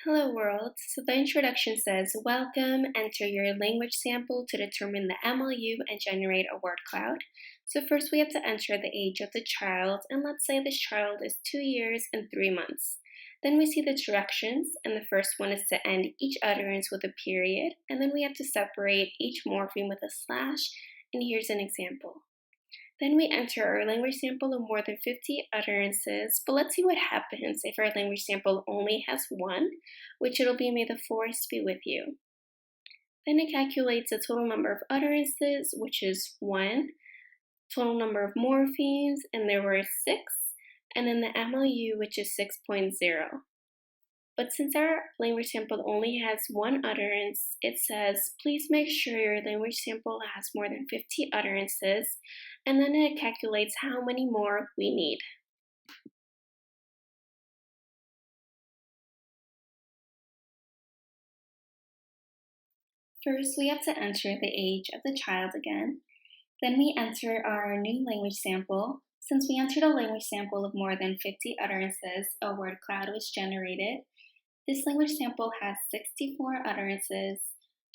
Hello world. So the introduction says, welcome, enter your language sample to determine the MLU and generate a word cloud. So first we have to enter the age of the child, and let's say this child is 2 years and 3 months. Then we see the directions, and the first one is to end each utterance with a period, and then we have to separate each morpheme with a slash, and here's an example. Then we enter our language sample of more than 50 utterances, but let's see what happens if our language sample only has one, which it'll be may the force be with you. Then it calculates the total number of utterances, which is 1, total number of morphemes, and there were 6, and then the MLU, which is 6.0. But since our language sample only has one utterance, it says, please make sure your language sample has more than 50 utterances, and then it calculates how many more we need. First, we have to enter the age of the child again. Then we enter our new language sample. Since we entered a language sample of more than 50 utterances, a word cloud was generated. This language sample has 64 utterances,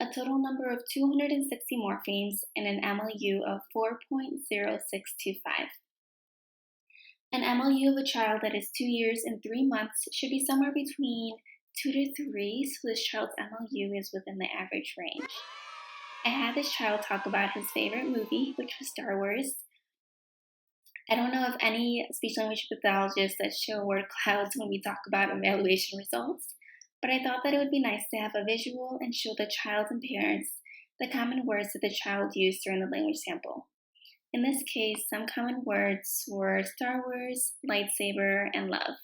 a total number of 260 morphemes, and an MLU of 4.0625. An MLU of a child that is 2 years and 3 months should be somewhere between 2 to 3, so this child's MLU is within the average range. I had this child talk about his favorite movie, which was Star Wars. I don't know of any speech-language pathologists that show word clouds when we talk about evaluation results, but I thought that it would be nice to have a visual and show the child and parents the common words that the child used during the language sample. In this case, some common words were Star Wars, lightsaber, and love.